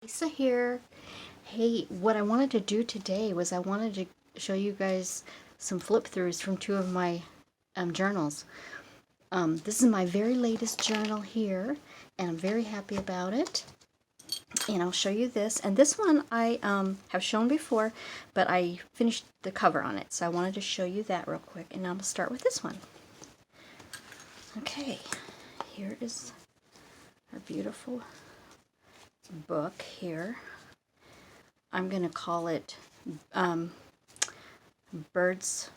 Lisa here. Hey, what I wanted to do today was I wanted to show you guys some flip throughs from two of my journals. This is my very latest journal here, and I'm very happy about it. And I'll show you this. And this one I have shown before, but I finished the cover on it, so I wanted to show you that real quick. And now I'm going to start with this one. Okay, here is our beautiful book here. I'm going to call it Birds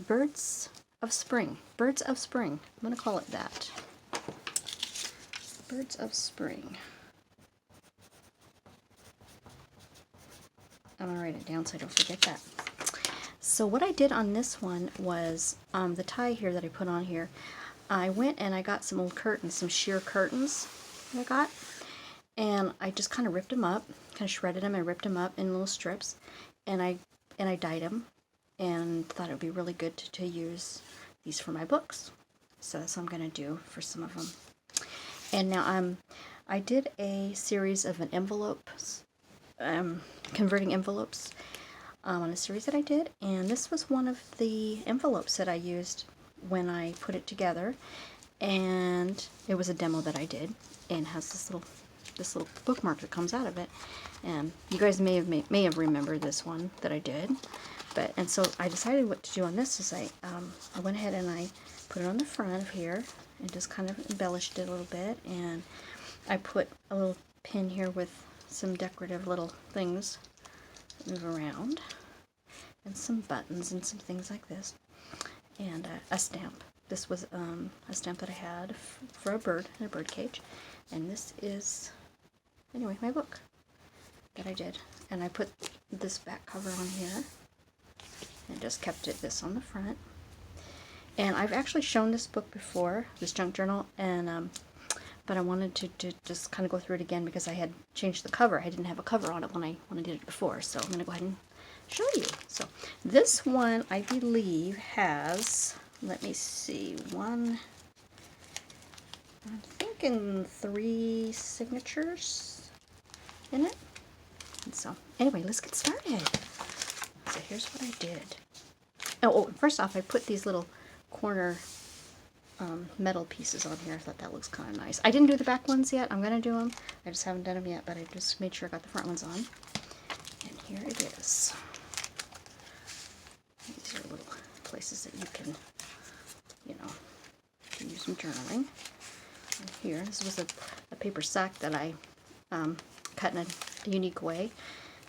of Spring. Birds of Spring. I'm going to call it that. Birds of Spring. I'm going to write it down so I don't forget that. So what I did on this one was the tie here that I put on here. I went and I got some old curtains, some sheer curtains that I got. And I just kind of ripped them up, kind of shredded them and ripped them up in little strips. And I dyed them and thought it would be really good to use these for my books. So that's what I'm going to do for some of them. And now I did a series of envelopes, converting envelopes on a series that I did. And this was one of the envelopes that I used when I put it together. And it was a demo that I did and has this little bookmark that comes out of it, and you guys may have remembered this one that I did, and so I decided what to do on this is I went ahead and I put it on the front of here and just kind of embellished it a little bit, and I put a little pin here with some decorative little things that move around, and some buttons and some things like this, and a stamp. This was a stamp that I had for a bird in a bird cage, and this is anyway, my book that I did. And I put this back cover on here and just kept this on the front. And I've actually shown this book before, this junk journal, and but I wanted to just kind of go through it again because I had changed the cover. I didn't have a cover on it when I did it before, so I'm going to go ahead and show you. So this one, I believe, has, let me see, I'm thinking 3 signatures in it. And so anyway, let's get started. So here's what I did. Oh, first off, I put these little corner metal pieces on here. I thought that looks kind of nice. I didn't do the back ones yet. I'm gonna do them. I just haven't done them yet, but I just made sure I got the front ones on. And here it is. These are little places that you can, use some journaling. And here, this was a paper sack that I cut in a unique way.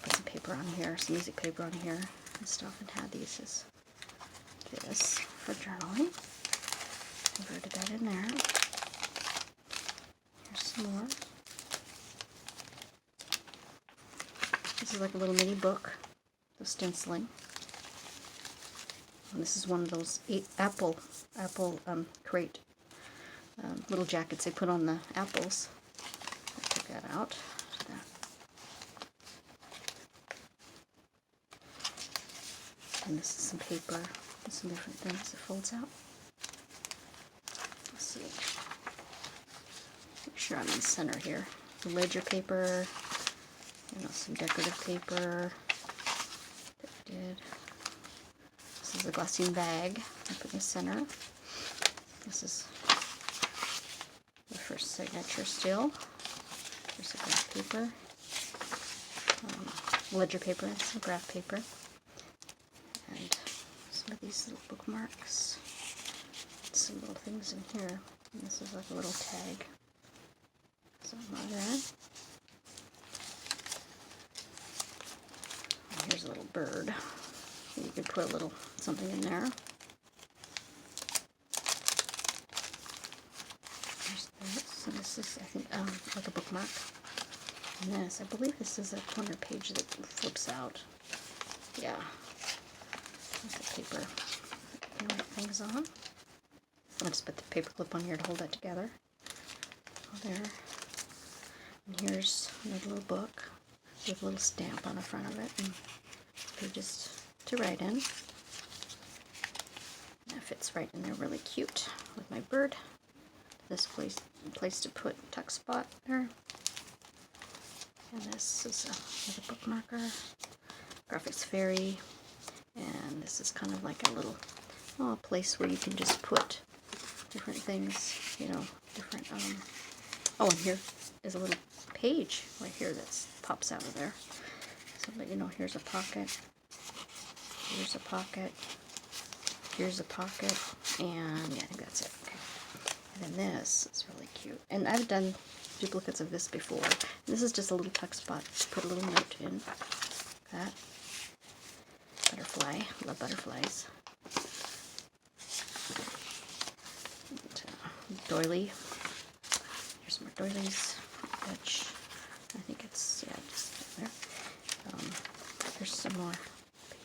Put some paper on here, some music paper on here and stuff, and had these as this for journaling. Converted that in there. Here's some more. This is like a little mini book of stenciling. And this is one of those apple crate little jackets they put on the apples. I took that out. And this is some paper and some different things that folds out. Let's see. Make sure I'm in center here. The ledger paper, some decorative paper that I did. This is a glassine bag I put in the center. This is the first signature still. There's some graph paper, ledger paper, and some graph paper. And some of these little bookmarks, some little things in here. And this is like a little tag. Something like that. And here's a little bird. You could put a little something in there. There's this, and this is, I think, like a bookmark. And this, I believe this is a corner page that flips out. Yeah. The paper and write things on. I'll just put the paper clip on here to hold that together. There. And here's another little book with a little stamp on the front of it and pages to write in. That fits right in there really cute with my bird. This place to put tuck spot there. this is another bookmarker, Graphics Fairy, and this is kind of like a little place where you can just put different things, you know, different, oh, and here is a little page right here that pops out of there. So that, you know, here's a pocket, here's a pocket, here's a pocket, and yeah, I think that's it. Okay. And then this is really cute. And I've done duplicates of this before. This is just a little tuck spot to put a little note in. That. Butterfly. Love butterflies. And, doily. Here's some more doilies. Edge. I think it's, yeah, just there. Here's some more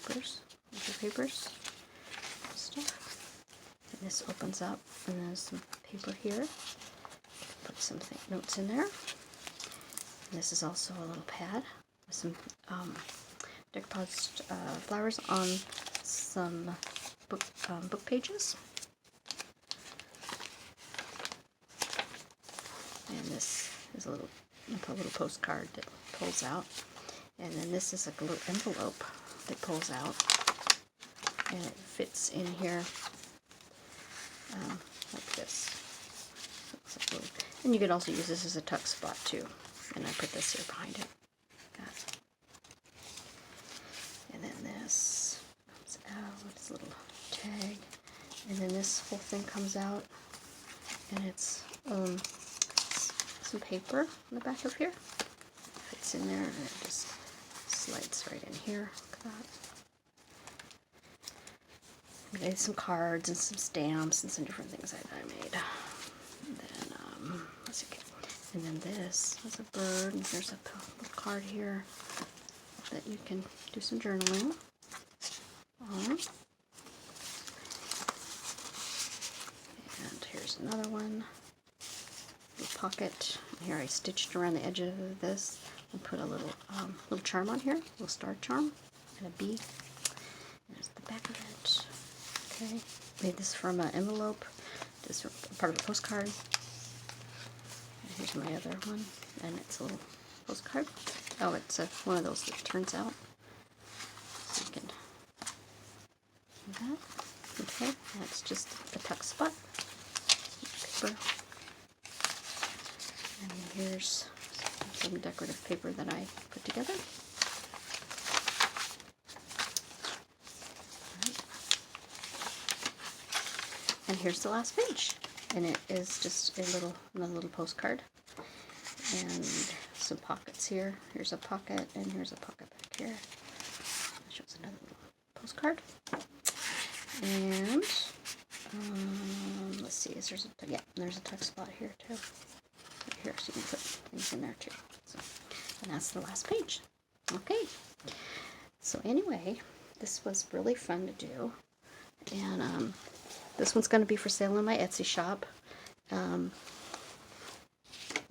papers. Papers. Stuff. And this opens up, and there's some paper here. Put some notes in there. And this is also a little pad with some decoupaged flowers on some book pages. And this is a little postcard that pulls out. And then this is a little envelope that pulls out. And it fits in here like this. Looks like a little, and you could also use this as a tuck spot too. And I put this here behind it. Got it. And then this comes out with this little tag. And then this whole thing comes out. And it's some paper on the back of here. Fits in there and it just slides right in here. Look at that. I made some cards and some stamps and some different things that I made. And then, let's see. And then this is a bird, and there's a little card here that you can do some journaling on. And here's another one. Little pocket. Here I stitched around the edge of this and put a little charm on here, a little star charm, and a bee. And there's the back of it. Okay, made this from an envelope. This is part of a postcard. And here's my other one, and it's a little postcard. Oh, it's one of those that turns out. So you can do that. Okay, that's just a tuck spot. Paper. And here's some decorative paper that I put together. And here's the last page, and it is just another little postcard, and some pockets here. Here's a pocket, and here's a pocket back here. That shows another little postcard. And let's see, there's a tuck spot here too. Right here, so you can put things in there too. So, and that's the last page. Okay. So anyway, this was really fun to do, and this one's going to be for sale in my Etsy shop.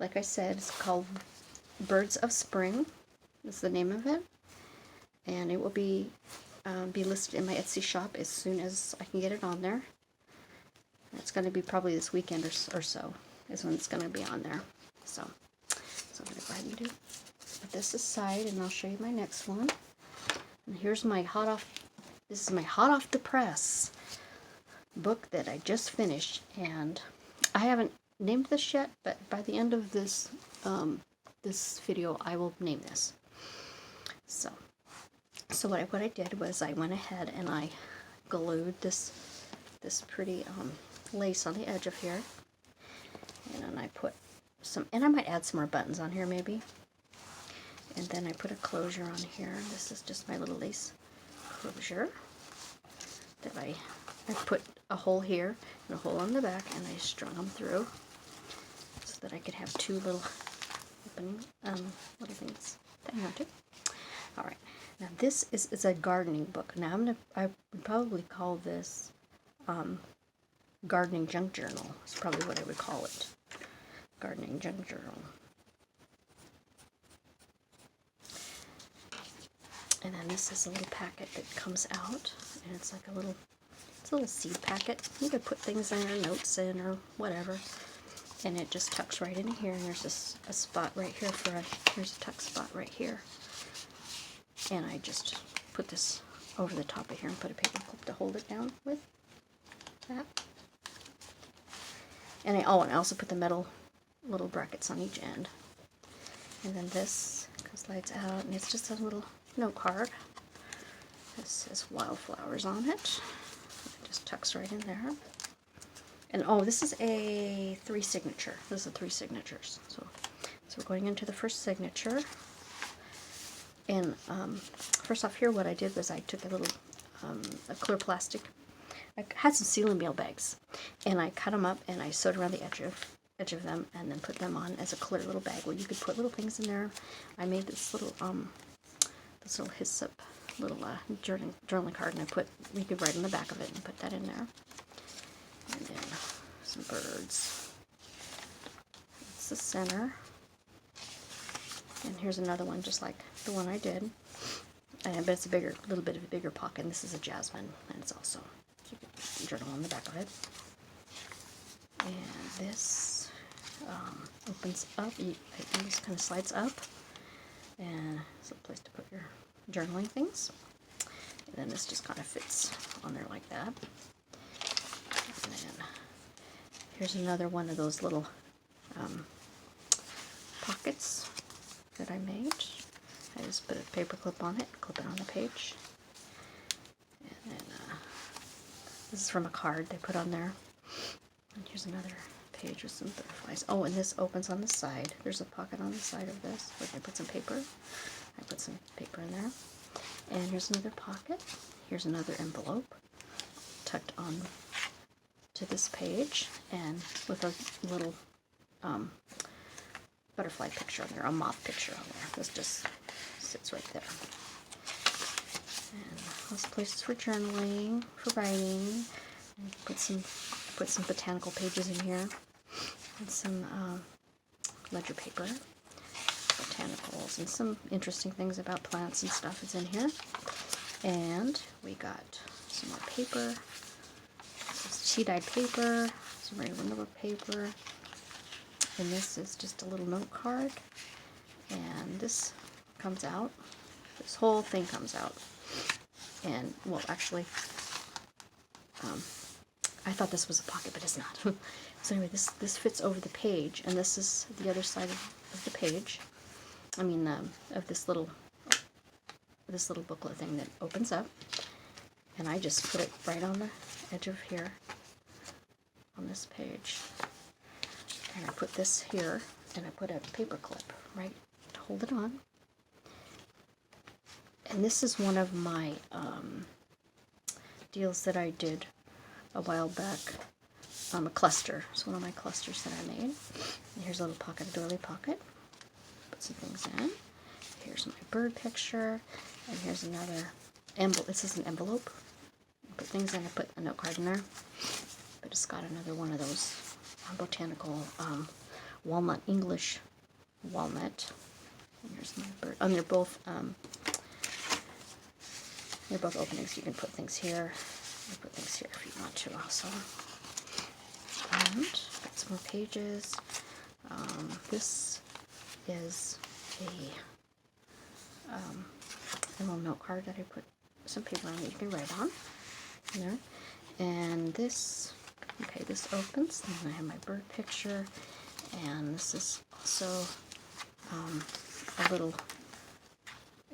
Like I said, it's called Birds of Spring. Is the name of it, and it will be listed in my Etsy shop as soon as I can get it on there. It's going to be probably this weekend or so is when it's going to be on there. So I'm going to go ahead and put this aside, and I'll show you my next one. And here's my this is my hot off the press book that I just finished, and I haven't named this yet, but by the end of this this video I will name this. So what I did was I went ahead and I glued this pretty lace on the edge of here, and then I put some, and I might add some more buttons on here maybe, and then I put a closure on here. This is just my little lace closure that I put a hole here and a hole on the back, and I strung them through so that I could have two little opening little things to hang on to. All right, now this is a gardening book. Now I would probably call this gardening junk journal. Is probably what I would call it. Gardening junk journal. And then this is a little packet that comes out, and it's like a little seed packet. You could put things in, or notes in, or whatever. And it just tucks right in here, and there's a spot right here for here's a tuck spot right here. And I just put this over the top of here and put a paper clip to hold it down with that. And I also put the metal little brackets on each end. And then this slides out, and it's just a little note card. This says Wildflowers on it. It just tucks right in there. And oh, this is a 3 signature. This is 3 signatures. So we're going into the first signature. And first off here, what I did was I took a clear plastic. I had some sealing meal bags, and I cut them up and I sewed around the edge of them, and then put them on as a clear little bag where you could put little things in there. I made this little hyssop little journaling card, and you could write on the back of it and put that in there. And then some birds. It's the center. And here's another one just like the one I did. But it's a little bit of a bigger pocket. And this is a jasmine, and it's also, you can journal on the back of it. And this opens up. This kind of slides up, and it's a place to put your journaling things. And then this just kind of fits on there like that. And then here's another one of those little pockets that I made. I just put a paper clip on it, clip it on the page. And then this is from a card they put on there. And here's another page with some butterflies. Oh, and this opens on the side. There's a pocket on the side of this where I put some paper. I put some paper in there. And here's another pocket. Here's another envelope tucked on to this page, and with a little butterfly picture on there, a moth picture on there. This just sits right there. And those places for journaling, for writing. And put some botanical pages in here, and some ledger paper, botanicals, and some interesting things about plants and stuff is in here. And we got some more paper. This is tea-dyed paper, some regular paper, and this is just a little note card. And this comes out. This whole thing comes out. And well, actually, I thought this was a pocket, but it's not. So anyway, this fits over the page, and this is the other side of the page. I mean, of this little booklet thing that opens up, and I just put it right on the edge of here on this page, and I put this here, and I put a paper clip right to hold it on. And this is one of my deals that I did a while back. A cluster. It's one of my clusters that I made. And here's a little pocket, a doily pocket. Put some things in. Here's my bird picture, and here's another envelope. This is an envelope. Put things in. I put a note card in there. But it's got another one of those botanical walnut, English walnut. And here's my bird. And they're both openings. You can put things here. You put things here if you want to also. And got some more pages. This is a little note card that I put some paper on that you can write on there. And this, okay, this opens, and I have my bird picture, and this is also a little,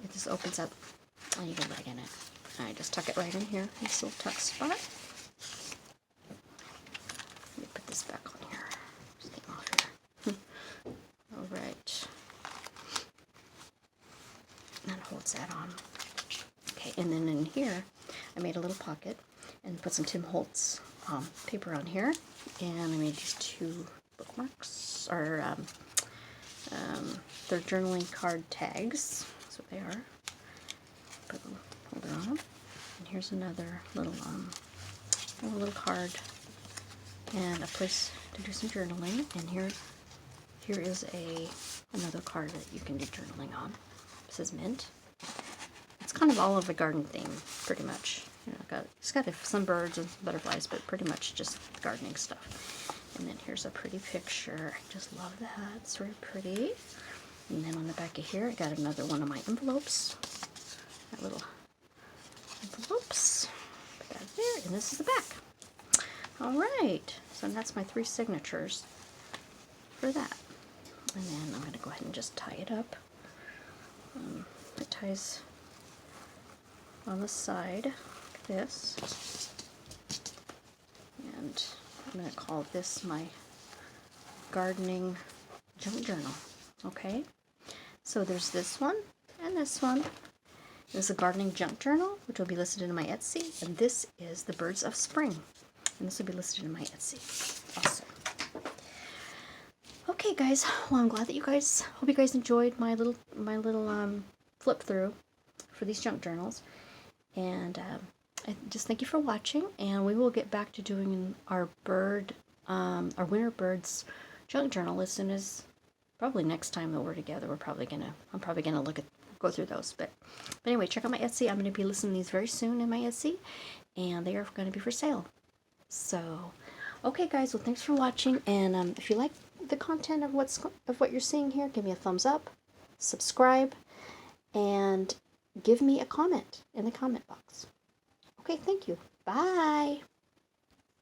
it just opens up, and you can write in it. I just tuck it right in here, this little tuck spot. Let me put this back on here. Just get off here. Alright. And that holds that on. Okay, and then in here, I made a little pocket and put some Tim Holtz paper on here. And I made these 2 bookmarks, or they're journaling card tags. That's what they are. Put a holder on them. And here's another little little card and a place to do some journaling. And here is another card that you can do journaling on. It says mint. It's kind of all of a garden theme, pretty much. You know, it's got some birds and some butterflies, but pretty much just gardening stuff. And then here's a pretty picture. I just love that. It's very pretty. And then on the back of here, I got another one of my envelopes. My little envelopes. Put that there, and this is the back. All right. So that's my 3 signatures for that. And then I'm going to go ahead and just tie it up. It ties on the side like this. And I'm going to call this my gardening junk journal. Okay? So there's this one and this one. This is a gardening junk journal, which will be listed in my Etsy. And this is the Birds of Spring. And this will be listed in my Etsy also. Okay, guys. Well, I'm glad that you guys, hope you guys enjoyed my little flip through for these junk journals. And I just thank you for watching. And we will get back to doing our winter birds junk journal as soon as, probably next time that we're together. I'm probably gonna go through those. But anyway, check out my Etsy. I'm gonna be listing these very soon in my Etsy, and they are gonna be for sale. So, okay, guys. Well, thanks for watching. And if you like the content of what you're seeing here, give me a thumbs up, subscribe, and give me a comment in the comment box. Okay, thank you. Bye.